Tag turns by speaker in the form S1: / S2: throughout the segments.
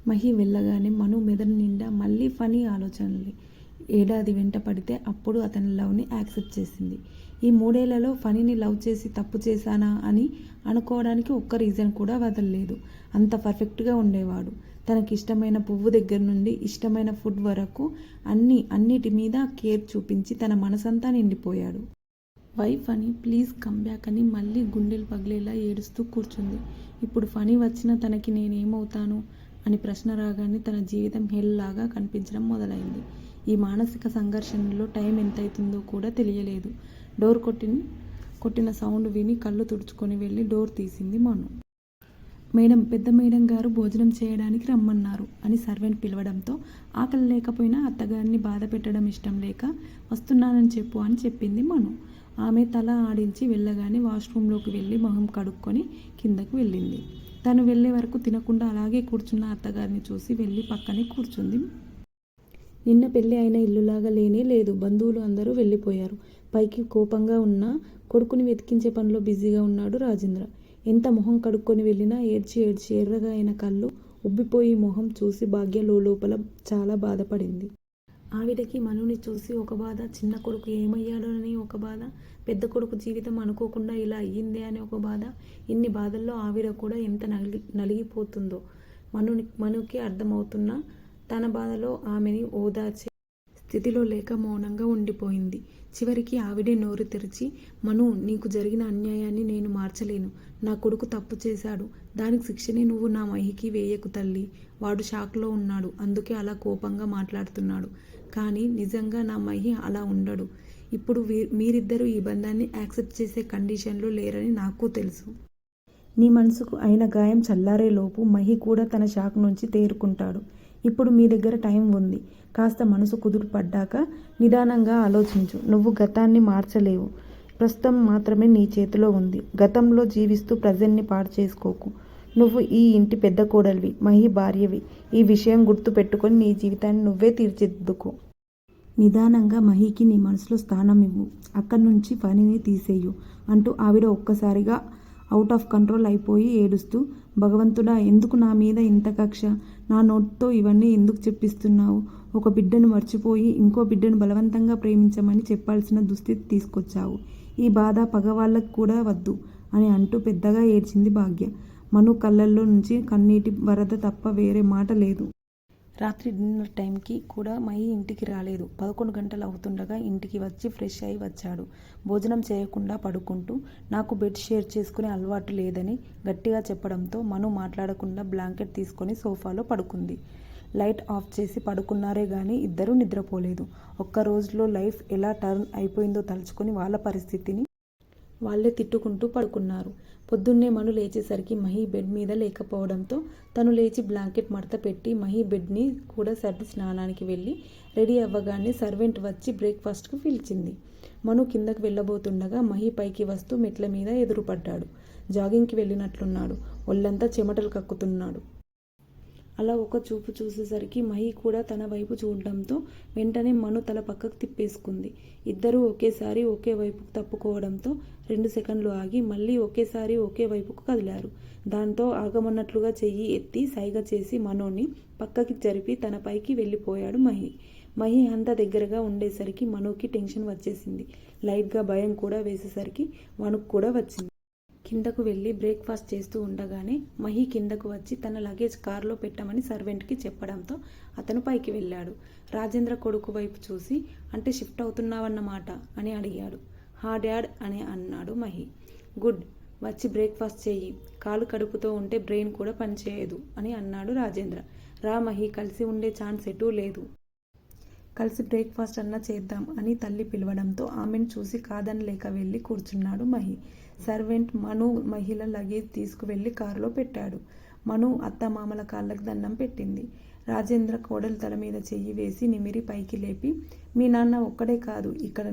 S1: మహి వెళ్ళగానే మను మెదడు నిండా మళ్ళీ ఫనీ ఆలోచనలే. ఏడాది వెంట పడితే అప్పుడు అతని లవ్ని యాక్సెప్ట్ చేసింది. ఈ 3 ఏళ్లలో ఫనీని లవ్ చేసి తప్పు చేశానా అని అనుకోవడానికి ఒక్క రీజన్ కూడా వదల్లేదు. అంత పర్ఫెక్ట్గా ఉండేవాడు. తనకిష్టమైన పువ్వు దగ్గర నుండి ఇష్టమైన ఫుడ్ వరకు అన్నిటి మీద కేర్ చూపించి తన మనసంతా నిండిపోయాడు. Why Phani please come back అని మళ్ళీ గుండెలు పగిలేలా ఏడుస్తూ కూర్చుంది. ఇప్పుడు ఫనీ వచ్చినా తనకి నేనేమవుతాను అని ప్రశ్న రాగానే తన జీవితం హెల్ లాగా కనిపించడం మొదలైంది. ఈ మానసిక సంఘర్షణలో టైం ఎంతైతుందో కూడా తెలియలేదు. డోర్ కొట్టిన సౌండ్ విని కళ్ళు తుడుచుకొని వెళ్ళి డోర్ తీసింది మను. మేడం, పెద్ద మేడం గారు భోజనం చేయడానికి రమ్మన్నారు అని సర్వెంట్ పిలవడంతో ఆకలి లేకపోయినా అత్తగారిని బాధ పెట్టడం ఇష్టం లేక వస్తున్నానని చెప్పు అని చెప్పింది మను. ఆమె తల ఆడించి వెళ్ళగానే వాష్రూంలోకి వెళ్ళి మొహం కడుక్కొని కిందకు వెళ్ళింది. తను వెళ్ళే వరకు తినకుండా అలాగే కూర్చున్న అత్తగారిని చూసి వెళ్ళి పక్కనే కూర్చుంది. నిన్న పెళ్ళి అయిన ఇల్లులాగా లేనే లేదు. బంధువులు అందరూ వెళ్ళిపోయారు. పైకి కోపంగా ఉన్న కొడుకుని వెతికించే పనిలో బిజీగా ఉన్నాడు రాజేంద్ర. ఎంత మొహం కడుక్కొని వెళ్ళినా ఏడ్చి ఎర్రగా అయిన కళ్ళు ఉబ్బిపోయి మొహం చూసి భాగ్య లోపల చాలా బాధపడింది. ఆవిడకి మనుని చూసి ఒక బాధ, చిన్న కొడుకు ఏమయ్యాడోనని ఒక బాధ, పెద్ద కొడుకు జీవితం అనుకోకుండా ఇలా అయ్యిందే అని ఒక బాధ. ఇన్ని బాధల్లో ఆవిడ కూడా ఎంత నలిగిపోతుందో మనుకి అర్థమవుతున్నా తన బాధలో ఆమెని ఓదార్చే స్థితిలో లేక మౌనంగా ఉండిపోయింది. చివరికి ఆవిడే నోరు తెరిచి, మను, నీకు జరిగిన అన్యాయాన్ని నేను మార్చలేను. నా కొడుకు తప్పు చేశాడు. దానికి శిక్షనే నువ్వు నా మహికి వేయకు తల్లి. వాడు షాక్లో ఉన్నాడు. అందుకే అలా కోపంగా మాట్లాడుతున్నాడు. కానీ నిజంగా నా మహి అలా ఉండడు. ఇప్పుడు మీరిద్దరూ ఈ బంధాన్ని యాక్సెప్ట్ చేసే కండిషన్లో లేరని నాకు తెలుసు. నీ మనసుకు అయిన గాయం చల్లారేలోపు మహి కూడా తన షాక్ నుంచి తేరుకుంటాడు. ఇప్పుడు మీ దగ్గర టైం ఉంది. కాస్త మనసు కుదురు పడ్డాక నిదానంగా ఆలోచించు. నువ్వు గతాన్ని మార్చలేవు. ప్రస్తుతం మాత్రమే నీ చేతిలో ఉంది. గతంలో జీవిస్తూ ప్రజెంట్ని పాడు చేసుకోకు. నువ్వు ఈ ఇంటి పెద్ద కోడలివి, మహి భార్యవి. ఈ విషయం గుర్తు పెట్టుకొని నీ జీవితాన్ని నువ్వే తీర్చిదిద్దుకో. నిదానంగా మహికి నీ మనసులో స్థానం ఇవ్వు. అక్కడి నుంచి ఫనీని తీసేయు అంటూ ఆవిడ ఒక్కసారిగా అవుట్ ఆఫ్ కంట్రోల్ అయిపోయి ఏడుస్తూ, భగవంతుడా, ఎందుకు నా మీద ఇంత కక్ష? నా నోటితో ఇవన్నీ ఎందుకు చెప్పిస్తున్నావు? ఒక బిడ్డను మర్చిపోయి ఇంకో బిడ్డను బలవంతంగా ప్రేమించమని చెప్పాల్సిన దుస్థితి తీసుకొచ్చావు. ఈ బాధ పగవాళ్ళకి కూడా వద్దు అని అంటూ పెద్దగా ఏడ్చింది భాగ్య. మను కళ్ళల్లో నుంచి కన్నీటి వరద తప్ప వేరే మాట లేదు. రాత్రి డిన్నర్ టైంకి కూడా మహి ఇంటికి రాలేదు. 11 గంటలు అవుతుండగా ఇంటికి వచ్చి ఫ్రెష్ అయి వచ్చాడు. భోజనం చేయకుండా పడుకుంటూ, నాకు బెడ్ షేర్ చేసుకునే అలవాటు లేదని గట్టిగా చెప్పడంతో మను మాట్లాడకుండా బ్లాంకెట్ తీసుకొని సోఫాలో పడుకుంది. లైట్ ఆఫ్ చేసి పడుకున్నారే గానీ ఇద్దరూ నిద్రపోలేదు. ఒక్క రోజులో లైఫ్ ఎలా టర్న్ అయిపోయిందో తలుచుకొని వాళ్ళ పరిస్థితిని వాళ్లే తిట్టుకుంటూ పడుకున్నారు. పొద్దున్నే మను లేచేసరికి మహి బెడ్ మీద లేకపోవడంతో తను లేచి బ్లాంకెట్ మడత పెట్టి మహి బెడ్ని కూడా సర్ది స్నానానికి వెళ్ళి రెడీ అవ్వగానే సర్వెంట్ వచ్చి బ్రేక్ఫాస్ట్కు పిలిచింది. మను కిందకు వెళ్ళబోతుండగా మహి పైకి వస్తూ మెట్ల మీద ఎదురుపడ్డాడు. జాగింగ్కి వెళ్ళినట్లున్నాడు. ఒళ్ళంతా చెమటలు కక్కుతున్నాడు. అలా ఒక చూపు చూసేసరికి మహి కూడా తన వైపు చూడడంతో వెంటనే మను తల పక్కకు తిప్పేసుకుంది. ఇద్దరూ ఒకేసారి ఒకే వైపుకు తప్పుకోవడంతో 2 సెకండ్లు ఆగి మళ్ళీ ఒకేసారి ఒకే వైపుకు కదిలారు. దాంతో ఆగమన్నట్లుగా చెయ్యి ఎత్తి సైగ చేసి మనుని పక్కకి జరిపి తన పైకి వెళ్ళిపోయాడు మహి. మహి అంత దగ్గరగా ఉండేసరికి మనుకి టెన్షన్ వచ్చేసింది. లైట్గా భయం కూడా వేసేసరికి వణుకు కూడా వచ్చింది. కిందకు వెళ్ళి బ్రేక్ఫాస్ట్ చేస్తూ ఉండగానే మహి కిందకు వచ్చి తన లగేజ్ కారులో పెట్టమని సర్వెంట్కి చెప్పడంతో అతను పైకి వెళ్ళాడు. రాజేంద్ర కొడుకు వైపు చూసి, అంటే షిఫ్ట్ అవుతున్నావన్నమాట అని అడిగాడు. హా డాడ్ అని అన్నాడు మహి. గుడ్, వచ్చి బ్రేక్ఫాస్ట్ చెయ్యి. కాలు కడుపుతో ఉంటే బ్రెయిన్ కూడా పనిచేయదు అని అన్నాడు రాజేంద్ర. రా మహి, కలిసి ఉండే ఛాన్స్ ఎటూ లేదు. కలిసి బ్రేక్ఫాస్ట్ అన్నా చేద్దాం అని తల్లి పిలవడంతో ఆమెను చూసి కాదనలేక వెళ్ళి కూర్చున్నాడు మహి. సర్వెంట్ మను మహిళ లగేజ్ తీసుకువెళ్ళి కారులో పెట్టాడు. మను అత్తమామల కాళ్ళకి దండం పెట్టింది. రాజేంద్ర కోడలు తల మీద చెయ్యి వేసి నిమిరి పైకి లేపి, మీ నాన్న ఒక్కడే కాదు, ఇక్కడ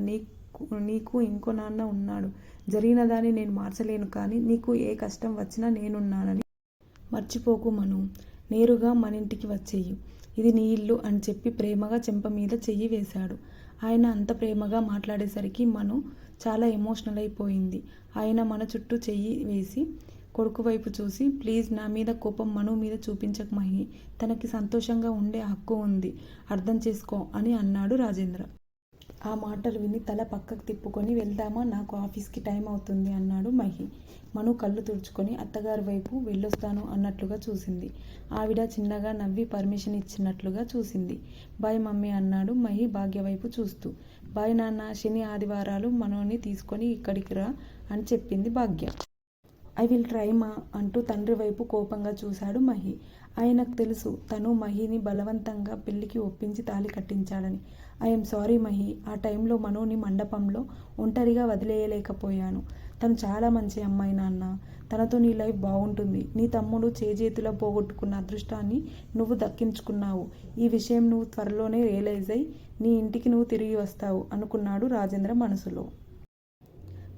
S1: నీకు ఇంకో నాన్న ఉన్నాడు. జరిగిన దాన్ని నేను మార్చలేను, కానీ నీకు ఏ కష్టం వచ్చినా నేనున్నానని మర్చిపోకు మను. నేరుగా మనింటికి వచ్చేయి. ఇది నీ ఇల్లు అని చెప్పి ప్రేమగా చెంప మీద చెయ్యి వేశాడు. ఆయన అంత ప్రేమగా మాట్లాడేసరికి మను చాలా ఎమోషనల్ అయిపోయింది. ఆయన మన చుట్టూ చెయ్యి వేసి కొడుకు వైపు చూసి, ప్లీజ్ నా మీద కోపం మను మీద చూపించకు మహి. తనకి సంతోషంగా ఉండే హక్కు ఉంది, అర్థం చేసుకో అని అన్నాడు రాజేంద్ర. ఆ మాటలు విని తల పక్కకు తిప్పుకొని, వెళ్దామా, నాకు ఆఫీస్కి టైం అవుతుంది అన్నాడు మహి. మను కళ్ళు తుడుచుకొని అత్తగారి వైపు వెళ్ళొస్తాను అన్నట్లుగా చూసింది. ఆవిడ చిన్నగా నవ్వి పర్మిషన్ ఇచ్చినట్లుగా చూసింది. బాయ్ మమ్మీ అన్నాడు మహి భాగ్య వైపు చూస్తూ. బాయ్ నాన్న, శని ఆదివారాలు మనోని తీసుకొని ఇక్కడికి రా అని చెప్పింది భాగ్య. ఐ విల్ ట్రై మా అంటూ తండ్రి వైపు కోపంగా చూశాడు మహి. ఆయనకు తెలుసు తను మహిని బలవంతంగా పెళ్లికి ఒప్పించి తాళి కట్టించాడని. ఐఎమ్ సారీ మహి, ఆ టైంలో మనోని మండపంలో ఒంటరిగా వదిలేయలేకపోయాను. తను చాలా మంచి అమ్మాయి నాన్న. తనతో నీ లైఫ్ బాగుంటుంది. నీ తమ్ముడు చేజేతులా పోగొట్టుకున్న అదృష్టాన్ని నువ్వు దక్కించుకున్నావు. ఈ విషయం నువ్వు త్వరలోనే రియలైజ్ అయ్యి నీ ఇంటికి నువ్వు తిరిగి వస్తావు అనుకున్నాడు రాజేంద్ర మనసులో.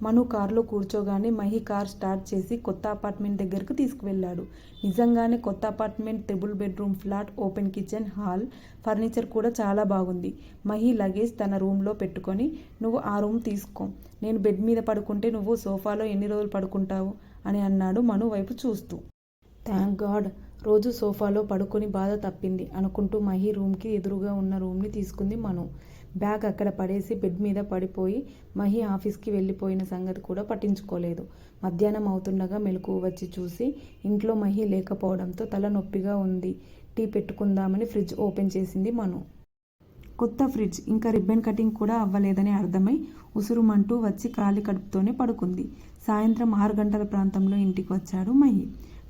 S1: మను కారులో కూర్చోగానే మహి కార్ స్టార్ట్ చేసి కొత్త అపార్ట్మెంట్ దగ్గరకు తీసుకువెళ్ళాడు. నిజంగానే కొత్త apartment, triple bedroom flat, open kitchen, hall, furniture కూడా చాలా బాగుంది. మహి లగేజ్ తన రూమ్లో పెట్టుకొని, నువ్వు ఆ రూమ్ తీసుకో, నేను బెడ్ మీద పడుకుంటే నువ్వు సోఫాలో ఎన్ని రోజులు పడుకుంటావు అని అన్నాడు మను వైపు చూస్తూ. థ్యాంక్ గాడ్, రోజు సోఫాలో పడుకొని బాధ తప్పింది అనుకుంటూ మహి రూమ్కి ఎదురుగా ఉన్న రూమ్ని తీసుకుంది మను. బ్యాగ్ అక్కడ పడేసి బెడ్ మీద పడిపోయి మహి ఆఫీస్కి వెళ్ళిపోయిన సంగతి కూడా పట్టించుకోలేదు. మధ్యాహ్నం అవుతుండగా మెలకువ వచ్చి చూసి ఇంట్లో మహి లేకపోవడంతో తల నొప్పిగా ఉంది. టీ పెట్టుకుందామని ఫ్రిడ్జ్ ఓపెన్ చేసింది మను. కొత్త ఫ్రిడ్జ్, ఇంకా రిబ్బన్ కటింగ్ కూడా అవ్వలేదని అర్థమై ఉసురుమంటూ వచ్చి ఖాళీ కడుపుతోనే పడుకుంది. సాయంత్రం 6 గంటల ప్రాంతంలో ఇంటికి వచ్చాడు మహి.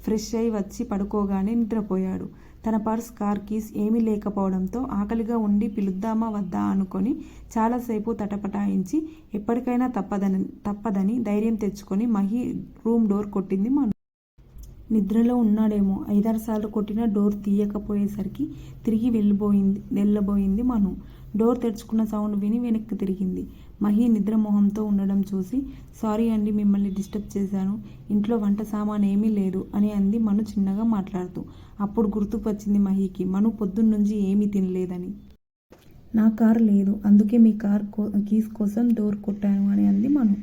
S1: ఫ్రెష్ అయి వచ్చి పడుకోగానే నిద్రపోయాడు. తన పర్స్, కార్ కీస్ ఏమీ లేకపోవడంతో ఆకలిగా ఉండి పిలుద్దామా వద్దా అనుకొని చాలాసేపు తటపటాయించి ఎప్పటికైనా తప్పదని ధైర్యం తెచ్చుకొని మహి రూమ్ డోర్ కొట్టింది మను. నిద్రలో ఉన్నాడేమో 5-6 సార్లు కొట్టిన డోర్ తీయకపోయేసరికి తిరిగి వెళ్ళబోయింది మను. డోర్ తెరుచుకున్న సౌండ్ విని వెనక్కి తిరిగింది. మహి నిద్రమోహంతో ఉండడం చూసి, సారీ అండి, మిమ్మల్ని డిస్టర్బ్ చేశాను, ఇంట్లో వంట సామాన్ ఏమీ లేదు అని అంది మను చిన్నగా మాట్లాడుతూ. అప్పుడు గుర్తుకు వచ్చింది మహికి మను పొద్దున్నుంచి ఏమీ తినలేదని. నా కార్ లేదు, అందుకే మీ కార్ కీస్ కోసం డోర్ కొట్టాను అని అంది మను.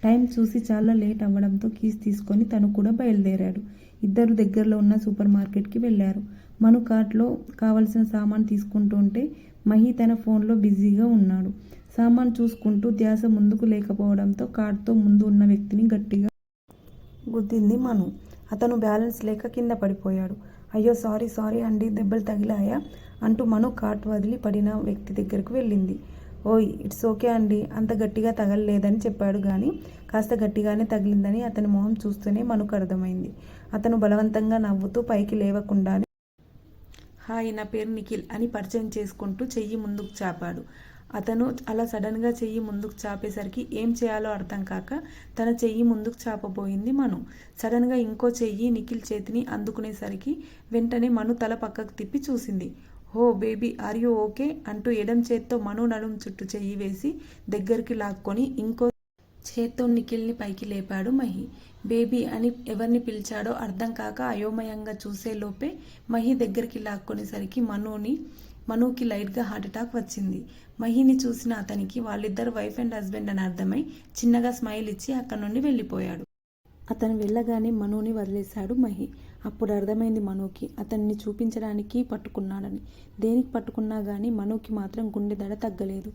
S1: టైం చూసి చాలా లేట్ అవ్వడంతో కీస్ తీసుకొని తను కూడా బయలుదేరాడు. ఇద్దరు దగ్గరలో ఉన్న సూపర్ మార్కెట్కి వెళ్ళారు. మను కార్ట్లో కావలసిన సామాన్ తీసుకుంటుంటే మహి తన ఫోన్లో బిజీగా ఉన్నాడు. సామాన్ చూసుకుంటూ ధ్యాస ముందుకు లేకపోవడంతో కార్తో ముందు ఉన్న వ్యక్తిని గట్టిగా గుద్దింది మను. అతను బ్యాలెన్స్ లేక కింద పడిపోయాడు. అయ్యో సారీ అండి, దెబ్బలు తగిలాయా అంటూ మను కార్ట్ వదిలి పడిన వ్యక్తి దగ్గరకు వెళ్ళింది. ఓయ్, ఇట్స్ ఓకే అండి, అంత గట్టిగా తగలలేదని చెప్పాడు గాని కాస్త గట్టిగానే తగిలిందని అతని మొహం చూస్తూనే మనుకు అర్థమైంది. అతను బలవంతంగా నవ్వుతూ పైకి లేవకుండానే హాయ్, నా పేరు నిఖిల్ అని పరిచయం చేసుకుంటూ చెయ్యి ముందుకు చాపాడు. అతను అలా సడన్గా చెయ్యి ముందుకు చాపేసరికి ఏం చేయాలో అర్థం కాక తన చెయ్యి ముందుకు చాపబోయింది మను. సడన్గా ఇంకో చెయ్యి నిఖిల్ చేతిని అందుకునేసరికి వెంటనే మను తల పక్కకు తిప్పి చూసింది. హో బేబీ, ఆర్ యూ ఓకే అంటూ ఎడం చేత్తో మను నడుం చుట్టూ చెయ్యి వేసి దగ్గరికి లాక్కొని ఇంకో చేత్తో నిఖిల్ని పైకి లేపాడు మహి. బేబీ అని ఎవరిని పిలిచాడో అర్థం కాక అయోమయంగా చూసేలోపే మహి దగ్గరికి లాక్కొనేసరికి మనుకి లైట్గా హార్ట్అటాక్ వచ్చింది. మహిని చూసిన అతనికి వాళ్ళిద్దరు వైఫ్ అండ్ హస్బెండ్ అని అర్థమై చిన్నగా స్మైల్ ఇచ్చి అక్కడి నుండి వెళ్ళిపోయాడు. అతను వెళ్ళగానే మనుని వదిలేశాడు మహి. అప్పుడు అర్థమైంది మనుకి అతన్ని చూపించడానికి పట్టుకున్నాడని. దేనికి పట్టుకున్నా కానీ మనుకి మాత్రం గుండె దడ తగ్గలేదు.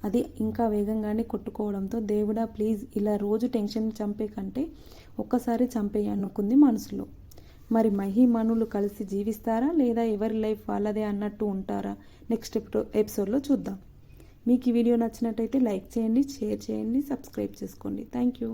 S1: అది ఇంకా వేగంగానే కొట్టుకోవడంతో దేవుడా ప్లీజ్, ఇలా రోజు టెన్షన్ చంపే కంటే ఒక్కసారి చంపేయి అనుకుంది మనసులో. మరి మహి మనులు కలిసి జీవిస్తారా లేదా ఎవరి లైఫ్ వాళ్ళదే అన్నట్టు ఉంటారా? నెక్స్ట్ ఎపిసోడ్లో చూద్దాం. మీకు ఈ వీడియో నచ్చినట్టయితే లైక్ చేయండి, షేర్ చేయండి, సబ్స్క్రైబ్ చేసుకోండి. Thank you.